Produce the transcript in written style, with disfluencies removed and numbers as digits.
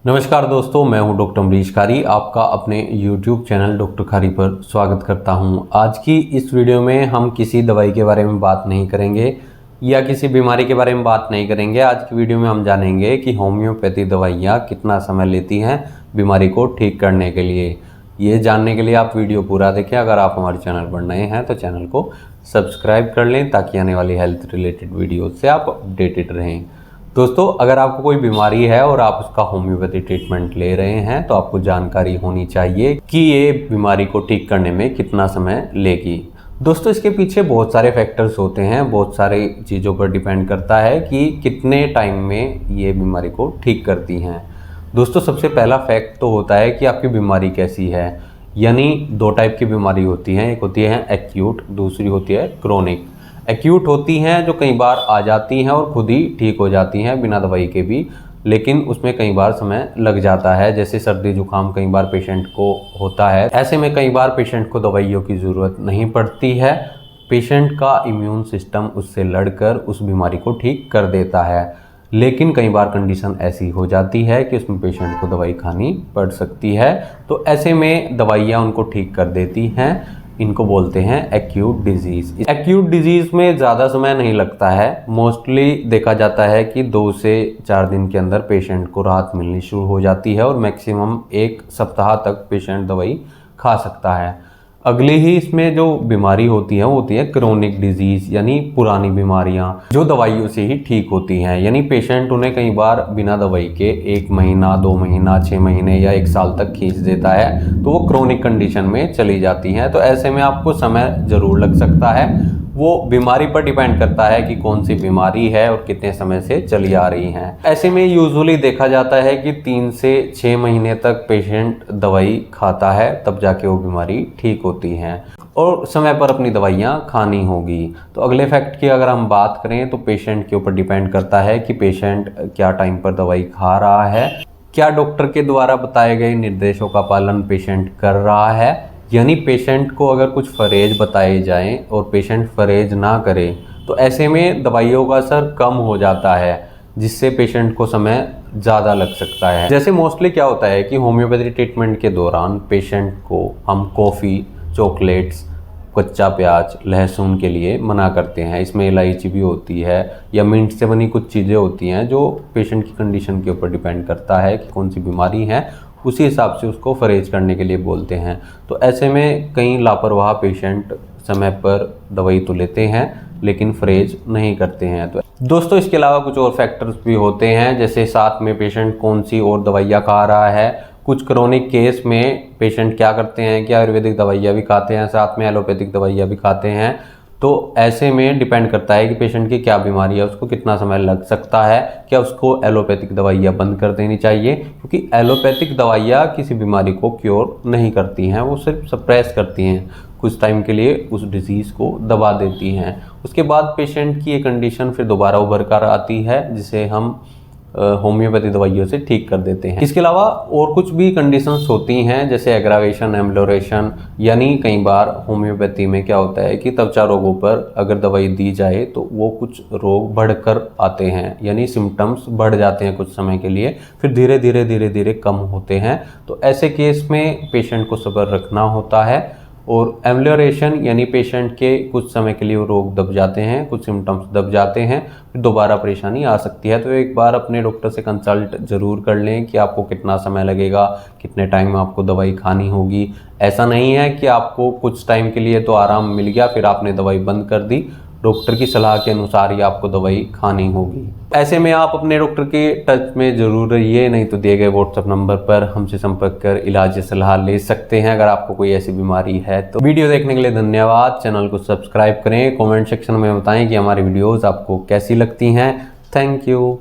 नमस्कार दोस्तों, मैं हूं डॉक्टर अमरीश खारी। आपका अपने YouTube चैनल डॉक्टर खारी पर स्वागत करता हूं। आज की इस वीडियो में हम किसी दवाई के बारे में बात नहीं करेंगे या किसी बीमारी के बारे में बात नहीं करेंगे। आज की वीडियो में हम जानेंगे कि होम्योपैथी दवाइयाँ कितना समय लेती हैं बीमारी को ठीक करने के लिए। ये जानने के लिए आप वीडियो पूरा देखें। अगर आप हमारे चैनल पर नए हैं तो चैनल को सब्सक्राइब कर लें ताकि आने वाली हेल्थ रिलेटेड वीडियो से आप अपडेटेड रहें। दोस्तों, अगर आपको कोई बीमारी है और आप उसका होम्योपैथी ट्रीटमेंट ले रहे हैं तो आपको जानकारी होनी चाहिए कि ये बीमारी को ठीक करने में कितना समय लेगी। दोस्तों, इसके पीछे बहुत सारे फैक्टर्स होते हैं, बहुत सारी चीज़ों पर डिपेंड करता है कि कितने टाइम में ये बीमारी को ठीक करती हैं। दोस्तों, सबसे पहला फैक्ट तो होता है कि आपकी बीमारी कैसी है। यानी दो टाइप की बीमारी होती हैं, एक होती है एक्यूट, दूसरी होती है क्रोनिक। एक्यूट होती हैं जो कई बार आ जाती हैं और खुद ही ठीक हो जाती हैं बिना दवाई के भी, लेकिन उसमें कई बार समय लग जाता है। जैसे सर्दी जुकाम कई बार पेशेंट को होता है, ऐसे में कई बार पेशेंट को दवाइयों की ज़रूरत नहीं पड़ती है। पेशेंट का इम्यून सिस्टम उससे लड़कर उस बीमारी को ठीक कर देता है। लेकिन कई बार कंडीशन ऐसी हो जाती है कि उसमें पेशेंट को दवाई खानी पड़ सकती है, तो ऐसे में दवाइयाँ उनको ठीक कर देती हैं। इनको बोलते हैं एक्यूट डिजीज़। एक्यूट डिजीज़ में ज़्यादा समय नहीं लगता है। मोस्टली देखा जाता है कि 2 से 4 दिन के अंदर पेशेंट को राहत मिलनी शुरू हो जाती है और मैक्सिमम 1 सप्ताह तक पेशेंट दवाई खा सकता है। अगली ही इसमें जो बीमारी होती है वो होती है क्रोनिक डिजीज़, यानी पुरानी बीमारियां जो दवाइयों से ही ठीक होती हैं। यानी पेशेंट उन्हें कई बार बिना दवाई के 1 महीना, 2 महीना, 6 महीने या 1 साल तक खींच देता है, तो वो क्रोनिक कंडीशन में चली जाती हैं। तो ऐसे में आपको समय ज़रूर लग सकता है। वो बीमारी पर डिपेंड करता है कि कौन सी बीमारी है और कितने समय से चली आ रही हैं। ऐसे में यूजुअली देखा जाता है कि 3 से 6 महीने तक पेशेंट दवाई खाता है, तब जाके वो बीमारी ठीक होती है और समय पर अपनी दवाइयाँ खानी होगी। तो अगले फैक्ट की अगर हम बात करें तो पेशेंट के ऊपर डिपेंड करता है कि पेशेंट क्या टाइम पर दवाई खा रहा है, क्या डॉक्टर के द्वारा बताए गए निर्देशों का पालन पेशेंट कर रहा है। यानी पेशेंट को अगर कुछ फरेज बताए जाएं और पेशेंट फरेज ना करे तो ऐसे में दवाइयों का असर कम हो जाता है, जिससे पेशेंट को समय ज़्यादा लग सकता है। जैसे मोस्टली क्या होता है कि होम्योपैथी ट्रीटमेंट के दौरान पेशेंट को हम कॉफ़ी, चॉकलेट्स, कच्चा प्याज, लहसुन के लिए मना करते हैं। इसमें इलायची भी होती है या मिंट से बनी कुछ चीज़ें होती हैं जो पेशेंट की कंडीशन के ऊपर डिपेंड करता है कि कौन सी बीमारी है, उसी हिसाब से उसको फरेज करने के लिए बोलते हैं। तो ऐसे में कई लापरवाह पेशेंट समय पर दवाई तो लेते हैं लेकिन फरेज नहीं करते हैं। तो दोस्तों, इसके अलावा कुछ और फैक्टर्स भी होते हैं, जैसे साथ में पेशेंट कौन सी और दवाइयाँ खा रहा है। कुछ क्रोनिक केस में पेशेंट क्या करते हैं कि आयुर्वेदिक दवाइयाँ भी खाते हैं, साथ में एलोपैथिक दवाइयाँ भी खाते हैं। तो ऐसे में डिपेंड करता है कि पेशेंट की क्या बीमारी है, उसको कितना समय लग सकता है, क्या उसको एलोपैथिक दवाइयाँ बंद कर देनी चाहिए, क्योंकि एलोपैथिक दवाइयाँ किसी बीमारी को क्योर नहीं करती हैं, वो सिर्फ सप्रेस करती हैं, कुछ टाइम के लिए उस डिजीज़ को दबा देती हैं। उसके बाद पेशेंट की ये कंडीशन फिर दोबारा उभर कर आती है, जिसे हम होम्योपैथी दवाइयों से ठीक कर देते हैं। इसके अलावा और कुछ भी कंडीशंस होती हैं, जैसे एग्रावेशन, एम्बलोरेशन। यानी कई बार होम्योपैथी में क्या होता है कि त्वचा रोगों पर अगर दवाई दी जाए तो वो कुछ रोग बढ़कर आते हैं, यानी सिम्टम्स बढ़ जाते हैं कुछ समय के लिए, फिर धीरे धीरे कम होते हैं। तो ऐसे केस में पेशेंट को सब्र रखना होता है। और एम्बलोरेशन यानी पेशेंट के कुछ समय के लिए वो रोग दब जाते हैं, कुछ सिम्टम्स दब जाते हैं, फिर दोबारा परेशानी आ सकती है। तो एक बार अपने डॉक्टर से कंसल्ट ज़रूर कर लें कि आपको कितना समय लगेगा, कितने टाइम में आपको दवाई खानी होगी। ऐसा नहीं है कि आपको कुछ टाइम के लिए तो आराम मिल गया फिर आपने दवाई बंद कर दी। डॉक्टर की सलाह के अनुसार ही आपको दवाई खानी होगी। ऐसे में आप अपने डॉक्टर के टच में ज़रूर रहिए, नहीं तो दिए गए व्हाट्सएप नंबर पर हमसे संपर्क कर इलाज या सलाह ले सकते हैं अगर आपको कोई ऐसी बीमारी है। तो वीडियो देखने के लिए धन्यवाद। चैनल को सब्सक्राइब करें, कमेंट सेक्शन में बताएं कि हमारी वीडियोज़ आपको कैसी लगती हैं। Thank you.